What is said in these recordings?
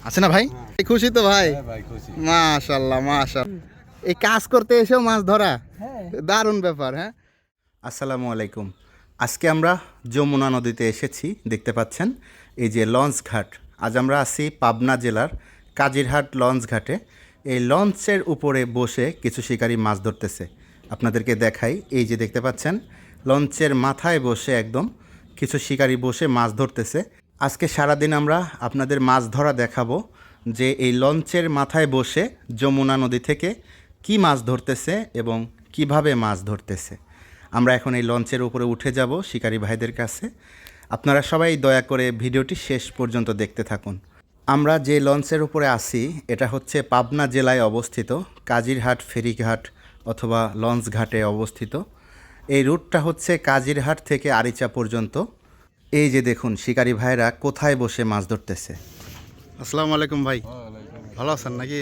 আছে না ভাই? খুশি তো ভাই? মাশাআল্লাহ মাশাআল্লাহ। এই কাজ করতে এসেও মাছ ধরা, দারুণ ব্যাপার। হ্যাঁ, আসসালামু আলাইকুম। আজকে আমরা যমুনা নদীতে এসেছি, দেখতে পাচ্ছেন এই যে লঞ্চ ঘাট। আজ আমরা আছি পাবনা জেলার কাজিরহাট লঞ্চ ঘাটে। এই লঞ্চের উপরে বসে কিছু শিকারী মাছ ধরতেছে। আপনাদেরকে দেখাই, এই যে দেখতে পাচ্ছেন লঞ্চের মাথায় বসে একদম কিছু শিকারী বসে মাছ ধরতেছে। আজকে সারাদিন আমরা আপনাদের মাছ ধরা দেখাবো, যে এই লঞ্চের মাথায় বসে যমুনা নদী থেকে কি মাছ ধরতেছে এবং কিভাবে মাছ ধরতেছে। আমরা এখন এই লঞ্চের উপরে উঠে যাব শিকারী ভাইদের কাছে। আপনারা সবাই দয়া করে ভিডিওটি শেষ পর্যন্ত দেখতে থাকুন। আমরা যে লঞ্চের উপরে আছি এটা হচ্ছে পাবনা জেলায় অবস্থিত, কাজিরহাট ফেরিঘাট অথবা লঞ্চ ঘাটে অবস্থিত। এই রুটটা হচ্ছে কাজিরহাট থেকে আরিচা পর্যন্ত। এই যে দেখুন শিকারী ভাইরা কোথায় বসে মাছ ধরতেছে। আসসালামু আলাইকুম ভাই, ভালো আছেন নাকি?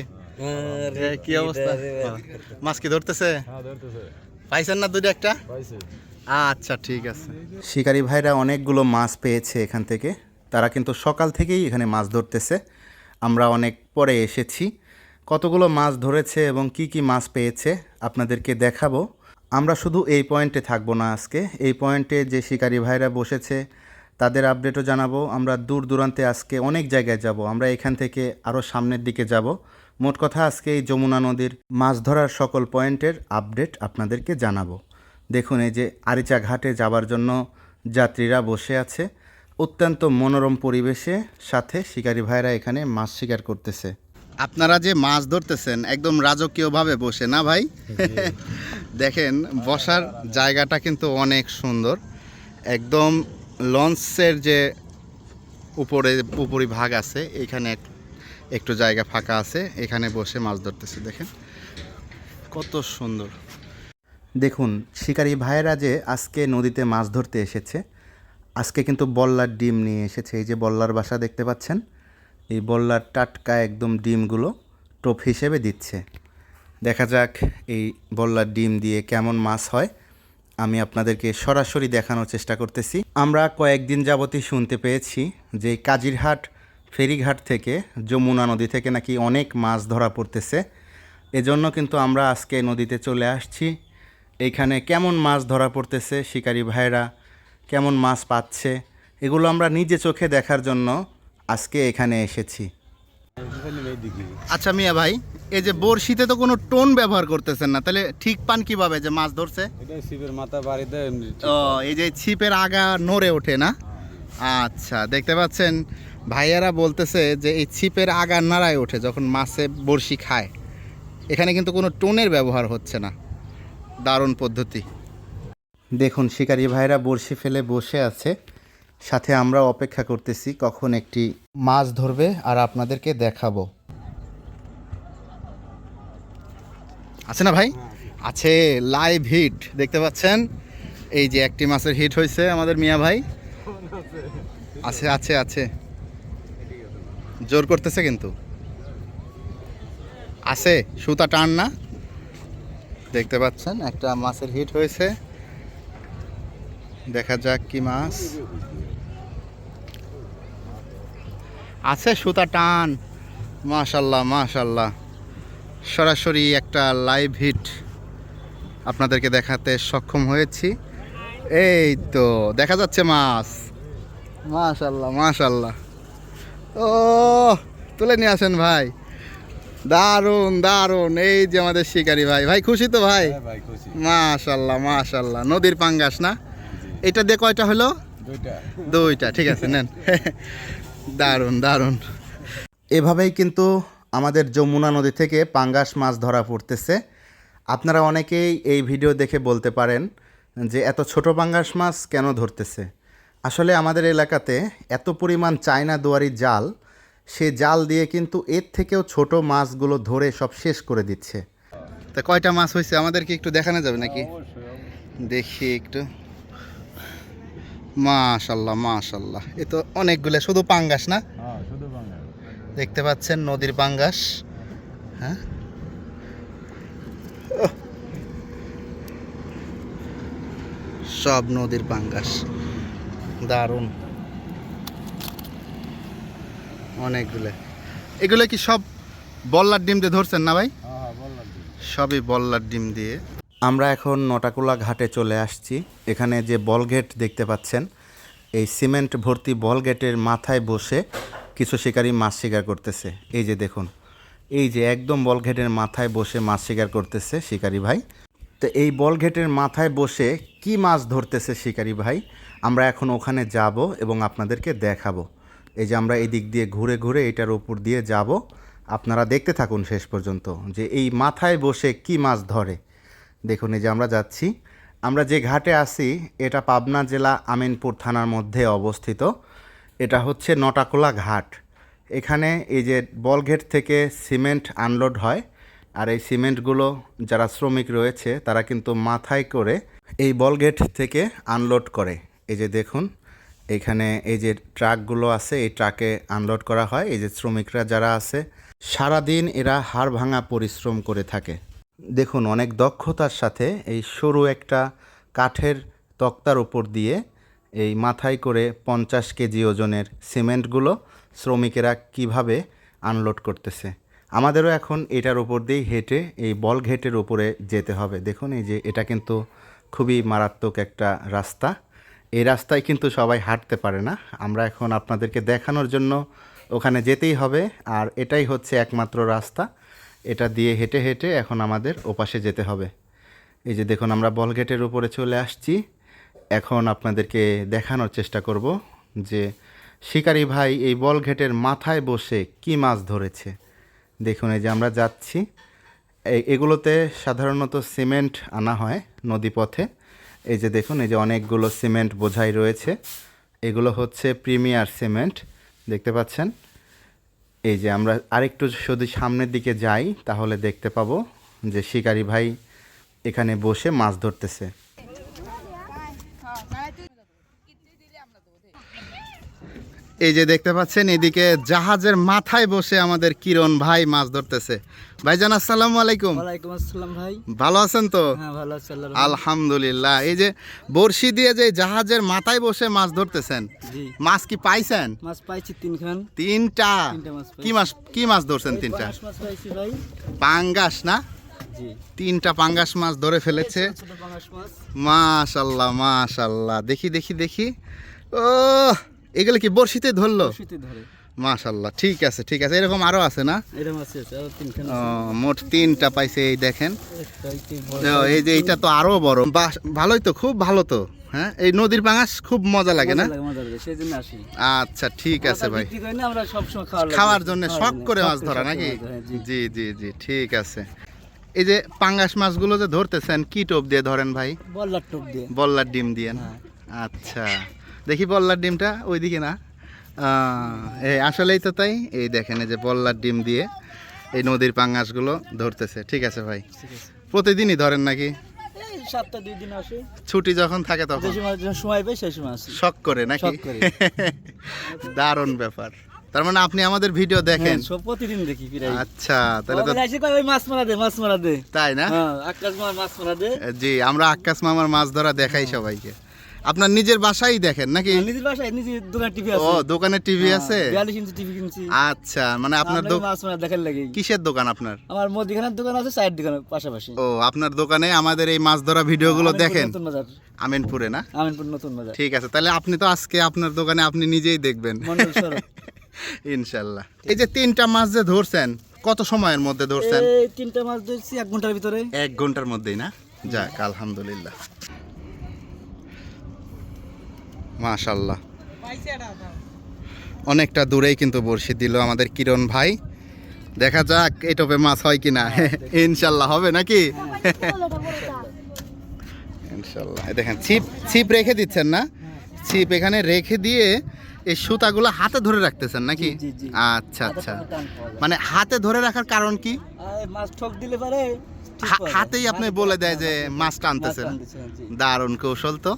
কি অবস্থা? মাছ কি ধরতেছে? পাইছেন না দুইটা একটা? আচ্ছা ঠিক আছে। শিকারী ভাইরা অনেকগুলো মাছ পেয়েছে এখান থেকে। তারা কিন্তু সকাল থেকেই এখানে মাছ ধরতেছে। আমরা অনেক পরে এসেছি। কতগুলো মাছ ধরেছে এবং কি কি মাছ পেয়েছে আপনাদেরকে দেখাবো। আমরা শুধু এই পয়েন্টে থাকবো না আজকে। এই পয়েন্টে যে শিকারী ভাইরা বসেছে তাদের আপডেটও জানাবো। আমরা দূর দূরান্তে আজকে অনেক জায়গায় যাব। আমরা এখান থেকে আরও সামনের দিকে যাব। মোট কথা আজকে এই যমুনা নদীর মাছ ধরার সকল পয়েন্টের আপডেট আপনাদেরকে জানাবো। দেখুন এই যে আরিচা ঘাটে যাবার জন্য যাত্রীরা বসে আছে। অত্যন্ত মনোরম পরিবেশে সাথে শিকারী ভাইরা এখানে মাছ শিকার করতেছে। আপনারা যে মাছ ধরতেছেন একদম রাজকীয়ভাবে বসে না ভাই? দেখেন বসার জায়গাটা কিন্তু অনেক সুন্দর। একদম লঞ্চের যে উপরি ভাগ আছে এখানে একটু জায়গা ফাঁকা আছে, এখানে বসে মাছ ধরতেছে। দেখেন কত সুন্দর। দেখুন শিকারী ভাইয়েরা যে আজকে নদীতে মাছ ধরতে এসেছে, আজকে কিন্তু বল্লার ডিম নিয়ে এসেছে। এই যে বল্লার বাসা দেখতে পাচ্ছেন, এই বল্লার টাটকা একদম ডিমগুলো টোপ হিসেবে দিচ্ছে। দেখা যাক এই বল্লার ডিম দিয়ে কেমন মাছ হয়, আমি আপনাদেরকে সরাসরি দেখানোর চেষ্টা করতেছি। আমরা কয়েকদিন যাবতই শুনতে পেয়েছি যে কাজিরহাট ফেরিঘাট থেকে যমুনা নদী থেকে নাকি অনেক মাছ ধরা পড়তেছে। এজন্য কিন্তু আমরা আজকে নদীতে চলে আসছি। এইখানে কেমন মাছ ধরা পড়তেছে, শিকারী ভাইরা কেমন মাছ পাচ্ছে, এগুলো আমরা নিজে চোখে দেখার জন্য আজকে এখানে এসেছি। আচ্ছা মিয়া ভাই, এই যে বড়শিতে তো কোনো টোন ব্যবহার করতেছেন না, তাহলে ঠিক পান কিভাবে যে মাছ ধরছে? এটা ছিপের মাথা বাড়ি দেয়। ও, এই যে ছিপের আগা নড়ে ওঠে না? আচ্ছা, দেখতে পাচ্ছেন ভাইয়ারা বলতেছে যে এই ছিপের আগা নাড়ায় ওঠে যখন মাছে বড়শি খায়। এখানে কিন্তু কোনো টোনের ব্যবহার হচ্ছে না। দারুণ পদ্ধতি। দেখুন শিকারী ভাইরা বড়শি ফেলে বসে আছে, সাথে আমরা অপেক্ষা করতেছি কখন একটি মাছ ধরবে আর আপনাদেরকে দেখাবো। আছে না ভাই? আছে, লাইভ হিট দেখতে পাচ্ছেন। এই যে একটি মাছের হিট হয়েছে আমাদের মিয়া ভাই। আছে আছে আছে, জোর করতেছে কিন্তু আছে, সুতা টান না। দেখতে পাচ্ছেন একটা মাছের হিট হয়েছে। দেখা যাক কি মাছ আছে। সুতা টান, মাশাল্লাহ মাশাল্লাহ। সরাসরি একটা লাইভ হিট আপনাদেরকে দেখাতে সক্ষম হয়েছি। এই তো দেখা যাচ্ছে মাছ, মাশাল্লাহ মাশাল্লাহ। ও, তুলে নিয়ে আসেন ভাই, দারুণ দারুণ। এই যে আমাদের শিকারী ভাই, ভাই খুশি তো ভাই? মাশাল্লাহ মাশাল্লাহ। নদীর পাঙ্গাস না? এটা দিয়ে কয়টা হলো? দুইটা। ঠিক আছে, নেন। দারুণ দারুণ। এভাবেই কিন্তু আমাদের যমুনা নদী থেকে পাঙ্গাস মাছ ধরা পড়তেছে। আপনারা অনেকেই এই ভিডিও দেখে বলতে পারেন যে এত ছোট পাঙ্গাস মাছ কেন ধরতেছে। আসলে আমাদের এলাকাতে এত পরিমাণ চায়না দুয়ারি জাল, সে জাল দিয়ে কিন্তু এর থেকেও ছোট মাছগুলো ধরে সব শেষ করে দিচ্ছে। তা কয়টা মাছ হয়েছে আমাদেরকে একটু দেখানো যাবে নাকি? দেখি একটু। মাশাল্লাহ মাশাল্লাহ, এ তো অনেকগুলো। শুধু পাঙ্গাস না? দেখতে পাচ্ছেন নদীর পাঙ্গাস। হ্যাঁ, সব নদীর পাঙ্গাস, দারুণ অনেকগুলো। এগুলো কি সব বল্লার ডিম দিয়ে ধরছেন না ভাই? হ্যাঁ বললাম সবই বল্লার ডিম দিয়ে। আমরা এখন নটাকুলা ঘাটে চলে আসছি। এখানে যে বল গেট দেখতে পাচ্ছেন, এই সিমেন্ট ভর্তি বল গেটের মাথায় বসে কিছু শিকারী মাছ শিকার করতেছে। এই যে দেখুন, এই যে একদম বল গেটের মাথায় বসে মাছ শিকার করতেছে শিকারী ভাই। তো এই বল গেটের মাথায় বসে কি মাছ ধরতেছে শিকারী ভাই, আমরা এখন ওখানে যাব এবং আপনাদেরকে দেখাবো। এই যে আমরা এই দিক দিয়ে ঘুরে ঘুরে এটার উপর দিয়ে যাব, আপনারা দেখতে থাকুন শেষ পর্যন্ত যে এই মাথায় বসে কি মাছ ধরে। দেখুন এই যে আমরা যাচ্ছি, আমরা যে ঘাটে আছি এটা পাবনা জেলা আমিনপুর থানার মধ্যে অবস্থিত। এটা হচ্ছে নটাকুলা ঘাট। এখানে এই যে বল গেট থেকে সিমেন্ট আনলোড হয়, আর এই সিমেন্টগুলো যারা শ্রমিক রয়েছে তারা কিন্তু মাথায় করে এই বল গেট থেকে আনলোড করে। এই যে দেখুন এখানে এই যে ট্রাকগুলো আছে, এই ট্রাকে আনলোড করা হয়। এই যে শ্রমিকরা যারা আছে সারাদিন এরা হাড় ভাঙা পরিশ্রম করে থাকে। দেখুন অনেক দক্ষতার সাথে এই সরু একটা কাঠের তক্তার উপর দিয়ে এই মাথায় করে 50 কেজি ওজনের সিমেন্টগুলো শ্রমিকেরা কিভাবে আনলোড করতেছে। আমাদেরও এখন এটার উপর দিয়েই হেঁটে এই বল ঘেটের উপরে যেতে হবে। দেখুন এই যে এটা কিন্তু খুবই মারাত্মক একটা রাস্তা। এই রাস্তায় কিন্তু সবাই হাঁটতে পারে না। আমরা এখন আপনাদেরকে দেখানোর জন্য ওখানে যেতেই হবে, আর এটাই হচ্ছে একমাত্র রাস্তা। এটা দিয়ে হেঁটে হেঁটে এখন আমাদের ওপাশে যেতে হবে। এই যে দেখুন আমরা বল গেটের উপরে চলে আসছি। এখন আপনাদেরকে দেখানোর চেষ্টা করব যে শিকারি ভাই এই বল ঘেটের মাথায় বসে কি মাছ ধরেছে। দেখুন এই যে আমরা যাচ্ছি, এগুলোতে সাধারণত সিমেন্ট আনা হয় নদীপথে। এই যে দেখুন এই যে অনেকগুলো সিমেন্ট বোঝাই রয়েছে, এগুলো হচ্ছে প্রিমিয়ার সিমেন্ট দেখতে পাচ্ছেন। এই যে আমরা আরেকটু যদি সামনের দিকে যাই তাহলে দেখতে পাবো যে শিকারি ভাই এখানে বসে মাছ ধরতেছে। এই যে দেখতে পাচ্ছেন এদিকে জাহাজের মাথায় বসে আমাদের কিরণ ভাই মাছ ধরতেছে। ভাইজান আসসালামু আলাইকুম। ওয়ালাইকুম আসসালাম ভাই। ভালো আছেন তো? হ্যাঁ ভালো আছি আল্লাহর আলহামদুলিল্লাহ। এই যে বড়শি দিয়ে যে জাহাজের মাথায় বসে মাছ ধরতেছেন, জি মাছ কি পাইছেন? মাছ পাইছি 3 খান। তিনটা? মাছ পাইছি। কি মাছ ধরছেন? তিনটা পাঁচ মাছ পাইছি ভাই। পাঙ্গাস না? জি তিনটা পাঙ্গাস মাছ ধরে ফেলেছে। ছোট পাঙাশ মাছ। মাশাল্লাহ মাশাল্লাহ, দেখি দেখি দেখি। ও এগুলো কি বড়শিতে ধরলো? শীতে ধরে। মাশাল্লাহ, ঠিক আছে ঠিক আছে। এরকম আরো আছে না? এরকম আছে আর 3 খান ও, আছে। মোট তিনটা পাইছে। এই দেখেন, একটা একটু বড়। ও, এই যে এইটা তো আরো বড়। বাহ, ভালোই তো, খুব ভালো তো। হ্যাঁ, এই নদীর পাঙাশ খুব মজা লাগে না? মজা লাগে সেজন্য আসি। আচ্ছা ঠিক আছে ভাই, বিক্রি করি না আমরা সব সময় খাওয়ার জন্য শখ করে মাছ ধরা নাকি? জি জি জি, ঠিক আছে। এই যে পাঙ্গাস মাছগুলো যে ধরতেছেন কি টোপ দিয়ে ধরেন ভাই? বল্লার টোপ দিয়ে। বল্লার ডিম দিয়ে না? হ্যাঁ। আচ্ছা, দেখি বল্লার ডিমটা ওইদিকে না। এই আসলেই তো তাই। এই দেখেন এই যে বল্লার ডিম দিয়ে এই নদীর পাঙ্গাসগুলো ধরতেছে। ঠিক আছে ভাই, ঠিক আছে। প্রতিদিনই ধরেন নাকি? এই সপ্তাহে 2 দিন আসি। ছুটি যখন থাকে তখন? যে সময় সময় পাই সেই সময় আসি। শখ করে নাকি? শখ করে। দারুণ ব্যাপার। তার মানে আপনি আমাদের ভিডিও দেখেন? হ্যাঁ, সব প্রতিদিন দেখি প্রায়। আচ্ছা, তাহলে তো ওই এসে কয় ওই মাছ মারা দে, মাছ মারা দে। তাই না? হ্যাঁ, আকাশ মাছ মারা দে। জি, আমরা আক্কাস মামার মাছ ধরা দেখাই সবাইকে। আপনার নিজের বাসায় দেখেন নাকি? নিজের বাসায় নিজের দোকান টিভি ও, আছে। দোকানে টিভি আছে? 42 ইঞ্চি টিভি কিনছি। আচ্ছা, মানে আপনার আপনার মাছ মারা দেখার লাগে। কিসের দোকান আপনার? আমার মুদিখানার দোকান আছে, চায়ের দোকান পাশাপাশি। ও, আপনার দোকানে আমাদের এই মাছ ধরা ভিডিওগুলো আমিনপুর দেখেন? নতুন বাজার। আমিনপুরে না? আমিনপুর নতুন বাজার। ঠিক আছে, তাহলে আপনি তো আজকে আপনার দোকানে আপনি নিজেই দেখবেন মন্ডল সড়ক। ইনশাল্লাহ। এই যে তিনটা মাছ যে ধরছেন, কত সময়ের মধ্যে ধরছেন? এই 3টা মাছ ধরছি 1 ঘন্টার ভিতরে। 1 ঘন্টার মধ্যেই না? যাক আলহামদুলিল্লাহ, মাশাল্লাহ। অনেকটা দূরেই কিন্তু বড়শি দিল আমাদের কিরণ ভাই। দেখা যাক এই টোপে মাছ হয় কিনা। ইনশাল্লাহ হবে নাকি? ইনশাল্লাহ। এই দেখেন ছিপ ছিপ রেখে দিচ্ছেন না? ছিপ এখানে রেখে দিয়ে এই সুতাগুলো হাতে ধরে রাখতেছেন নাকি? জি, জি। আচ্ছা আচ্ছা, হাতে টান পাওয়া যায়। মানে হাতে ধরে রাখার কারণ কি? আর মাছ ঠক দিলে পারে ঠিক পাওয়া যায়। হাতেই আপনি বলে দেয় যে মাছ টানতেছেন। মাছ টানতেছে, জি। দারুণ কৌশল তো।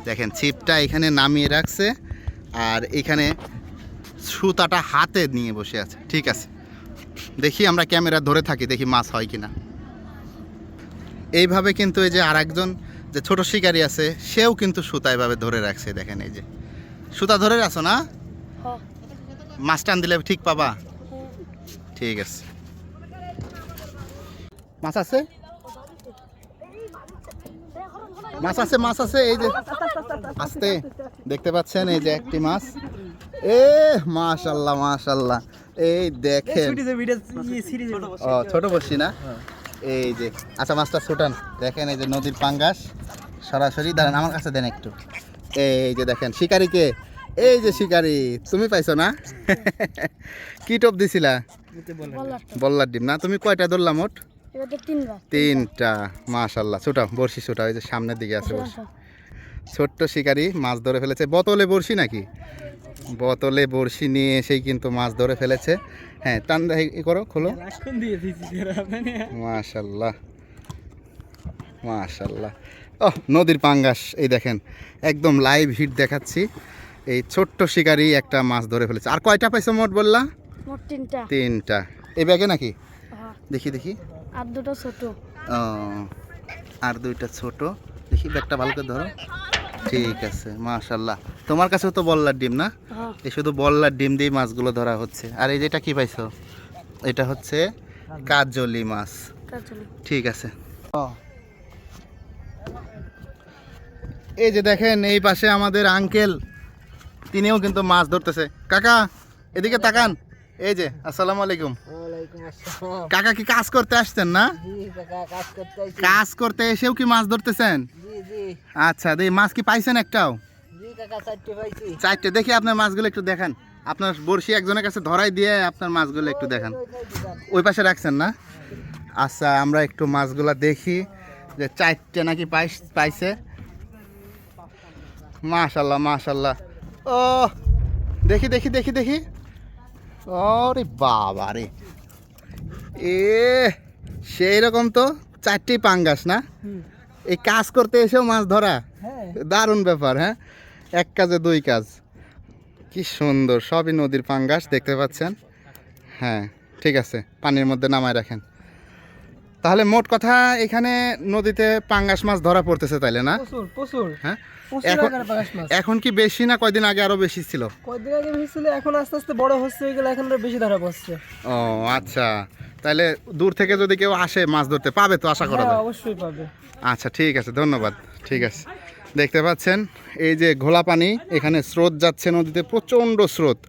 দেখেন ছিপটা এখানে নামিয়ে রাখছে আর এখানে সুতাটা হাতে নিয়ে বসে আছে। ঠিক আছে, দেখি আমরা ক্যামেরা ধরে থাকি, দেখি মাছ হয় কিনা। এইভাবে কিন্তু এই যে আরেকজন যে ছোট শিকারী আছে সেও কিন্তু সুতা এভাবে ধরে রাখছে। দেখেন এই যে সুতা ধরে রাখছো না? মাছ টান দিলে ঠিক পাবা? ঠিক আছে। মাছ আছে, মাছ আছে, মাছ আছে, এই যে আস্তে দেখতে পাচ্ছেন, এই যে একটি মাছ। এ মাশাল্লাহ মাশাল্লাহ, এই দেখেন। ও ছোট বসি না, এই যে। আচ্ছা মাছটা ছোটান, দেখেন এই যে নদীর পাঙ্গাস সরাসরি। দাঁড়ান আমার কাছে দেন একটু। এই যে দেখেন শিকারিকে, এই যে শিকারি তুমি পাইছো না? কি টোপ দিছিলা? বল্লার ডিম না? তুমি কয়টা ধরলাম মোট? তিনটা। মাশাল্লাহ, ছোটাও বড়শি, ছোটাও, এই যে সামনের দিকে আছে বড়শি। ছোট্ট শিকারি মাছ ধরে ফেলেছে। বোতলে বড়শি নাকি? বোতলে বড়শি নিয়ে এসেই কিন্তু মাছ ধরে ফেলেছে। হ্যাঁ টান করো, খোলো। মাশাল্লাহ মাশাল্লাহ। ওহ নদীর পাঙ্গাস, এই দেখেন একদম লাইভ হিট দেখাচ্ছি। এই ছোট্ট শিকারি একটা মাছ ধরে ফেলেছে। আর কয়টা পাইছো মোট বললা? তিনটা। এই ব্যাগে নাকি? দেখি দেখি। আর দুটো ছোট। ও আর দুইটা ছোট। দেখি ব্যাগটা ভালো করে ধরো। ঠিক আছে মাশাল্লাহ। তোমার কাছেও তো বল্লার ডিম না? এই শুধু বল্লার ডিম দিয়ে মাছগুলো ধরা হচ্ছে। আর এই যেটা কি পাইছো? এটা হচ্ছে কাজলি মাছ। ঠিক আছে। এই যে দেখেন এই পাশে আমাদের আঙ্কেল, তিনিও কিন্তু মাছ ধরতেছে। কাকা এদিকে তাকান। এই যে আসসালামু আলাইকুম। কাকা কি কাজ করতে আসছেন না? কাজ করতে এসেও কি মাছ ধরতেছেন? আচ্ছা দেখি মাছ কি পাইছেন একটাও? চারটে। দেখি আপনার মাছগুলো একটু দেখান। আপনার বড়শি একজনের কাছে ধরাই দিয়ে আপনার মাছগুলো একটু দেখান। ওই পাশে রাখছেন না? আচ্ছা আমরা একটু মাছগুলো দেখি যে চারটে নাকি পাইছে। মাশাল্লাহ মাশাল্লাহ। ও দেখি দেখি দেখি দেখি। ওরে বাবা রে, এ সেই রকম তো চারটেই পাঙ্গাস না? এই কাজ করতে এসেও মাছ ধরা, দারুণ ব্যাপার। হ্যাঁ, এক কাজে দুই কাজ। কি সুন্দর, সবই নদীর পাঙ্গাস দেখতে পাচ্ছেন। হ্যাঁ ঠিক আছে, পানির মধ্যে নামায় রাখেন। তাহলে মোট কথা এখানে নদীতে পাঙ্গাস মাছ ধরা পড়তেছে তাইলে না? প্রচুর। হ্যাঁ এখন কি বেশি না কয়দিন আগে আরো বেশি ছিল? কয়দিন আগে বেশি ছিল, এখন আস্তে আস্তে বড় হচ্ছে, এগুলো এখন আরো বেশি ধরা পড়ছে। ও আচ্ছা, তাহলে দূর থেকে যদি কেউ আসে মাছ ধরতে পাবে তো আশা করা যায়? অবশ্যই পাবে। আচ্ছা ঠিক আছে, ধন্যবাদ। ঠিক আছে, দেখতে পাচ্ছেন এই যে ঘোলা পানি, এখানে স্রোত যাচ্ছে নদীতে, প্রচণ্ড স্রোত।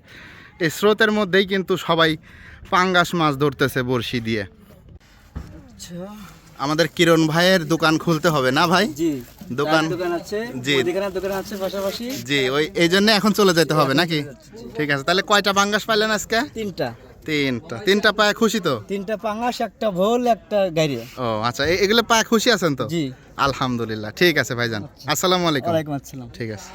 এই স্রোতের মধ্যেই কিন্তু সবাই পাঙ্গাস মাছ ধরতেছে বড়শি দিয়ে। আমাদের কিরণ ভাইয়ের দোকান খুলতে হবে না ভাই? জি দোকান আছে, জি দোকান আছে পাশাপাশি। জি, ওই এই জন্য এখন চলে যেতে হবে নাকি? ঠিক আছে, তাহলে কয়টা পাঙ্গাস পাইলেন আজকে? তিনটা পায়ে খুশি তো? তিনটা পাঙ্গাস, একটা ভোল, একটা গাইরে। ও আচ্ছা, এগুলো পায়ে খুশি আছেন তো? জি আলহামদুলিল্লাহ। ঠিক আছে ভাইজান, আসসালামু আলাইকুম। ওয়ালাইকুম আসসালাম। ঠিক আছে।